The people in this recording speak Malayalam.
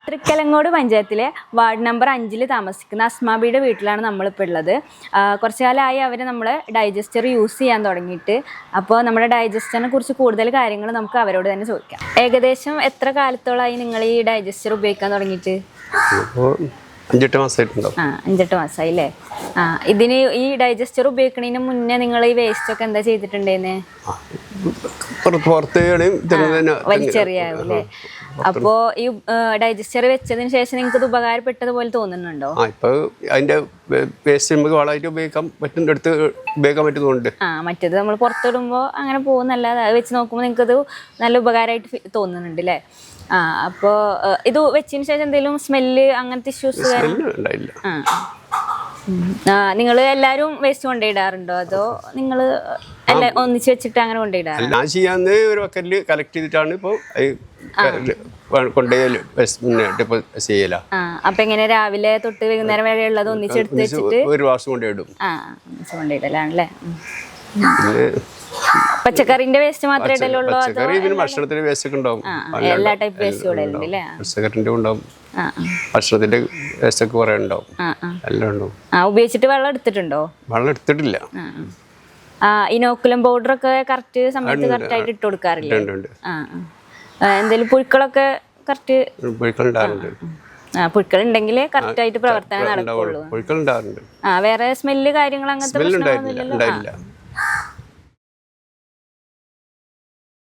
തൃക്കലങ്ങോട് പഞ്ചായത്തിലെ വാർഡ് നമ്പർ 5 താമസിക്കുന്ന അസ്മാബിയുടെ വീട്ടിലാണ് നമ്മളിപ്പോൾ ഉള്ളത്. കുറച്ചു കാലമായി അവർ നമ്മൾ ഡൈജസ്റ്റർ യൂസ് ചെയ്യാൻ തുടങ്ങിയിട്ട്. അപ്പോൾ നമ്മുടെ ഡൈജസ്റ്ററിനെ കുറിച്ച് കൂടുതൽ കാര്യങ്ങൾ നമുക്ക് അവരോട് തന്നെ ചോദിക്കാം. ഏകദേശം എത്ര കാലത്തോളമായി നിങ്ങൾ ഈ ഡൈജസ്റ്റർ ഉപയോഗിക്കാൻ തുടങ്ങിയിട്ട്? 5-8 മാസമായിട്ടുണ്ടാവും. 5-8 മാസമായി അല്ലേ? ഇതിന് ഈ ഡൈജസ്റ്റർ ഉപയോഗിക്കുന്നതിന് മുന്നേ നിങ്ങൾ ഈ വേസ്റ്റ് ഒക്കെ എന്താ ചെയ്തിട്ടുണ്ടേന്ന്? വലിച്ചെറിയാവൂല്ലേ? അപ്പോ ഈ ഡൈജസ്റ്റർ വെച്ചതിന് ശേഷം നിങ്ങൾക്ക് ഇത് ഉപകാരപ്പെട്ടതുപോലെ തോന്നുന്നുണ്ടോ? അതിന്റെ വേസ്റ്റ് നമുക്ക് വളമായിട്ട് ഉപയോഗിക്കാൻ പറ്റുന്നിടത്ത് ഉപയോഗിക്കാൻ പറ്റുന്നുണ്ട്. മറ്റേത് നമ്മൾ പുറത്തിടുമ്പോൾ അങ്ങനെ പോകുന്നല്ലാതെ അത് വെച്ച് നോക്കുമ്പോൾ നിങ്ങൾക്ക് ഇത് നല്ല ഉപകാരമായിട്ട് തോന്നുന്നുണ്ട് അല്ലേ? അപ്പോൾ ഇത് വെച്ചതിന് ശേഷം എന്തെങ്കിലും സ്മെല്ല് അങ്ങനത്തെ ഇഷ്യൂസ് ഉണ്ടായില്ല? നിങ്ങൾ എല്ലാവരും വേസ്റ്റ് കൊണ്ടുപോയിടാറുണ്ടോ അതോ നിങ്ങൾ എല്ലാം ഒന്നിച്ച് വെച്ചിട്ട് അങ്ങനെ കൊണ്ടുപോയിടാറ്? ഞാൻ ചെയ്യാന്ന് ഒരു ബക്കറ്റില് കളക്ട് ചെയ്തിട്ടാണ് ഇപ്പോൾ ചെയ്യല. അപ്പൊ എങ്ങനെ രാവിലെ തൊട്ട് വൈകുന്നേരം വരെ ഉള്ളത് ഒന്നിച്ചെടുത്ത് വെച്ചിട്ട് ഒരു പ്രാവശ്യം കൊണ്ടുപോയിടും. കൊണ്ടുപോയിടലാണല്ലേ? പച്ചക്കറിന്റെ വേസ്റ്റ് മാത്രമേ ഇടലുള്ളൂ? ഭക്ഷണത്തിന്റെ വേസ്റ്റ് ഒക്കെ ഉണ്ടാവും, എല്ലാ ടൈപ്പ് വേസ്റ്റ് ഇടലുണ്ട് അല്ലേ? പച്ചക്കറിന്റെ ഉണ്ടാവും, ഭക്ഷണത്തിന്റെ വേസ്റ്റ് ഒക്കെ കുറെ ഉണ്ടാവും, എല്ലാം ഉണ്ടാവും. ഉപയോഗിച്ചിട്ട് വെള്ളം എടുത്തിട്ടുണ്ടോ? വെള്ളം എടുത്തിട്ടില്ല. ഇനോക്കുലം പൗഡർ ഒക്കെ കറക്റ്റ് സമയത്ത് കറക്റ്റ് ആയിട്ട് ഇട്ട് കൊടുക്കാറില്ലേ? എന്തെങ്കിലും പുഴുക്കളൊക്കെ കറക്റ്റ്? പുഴുക്കൾ ഉണ്ടെങ്കിൽ കറക്റ്റ് ആയിട്ട് പ്രവർത്തനം നടക്കുള്ളൂ. പുഴുക്കൾ ഉണ്ടാവാറുണ്ട്. വേറെ സ്മെല്ല് കാര്യങ്ങൾ അങ്ങനത്തെ പ്രശ്നങ്ങളൊന്നും ഇല്ലല്ലോ?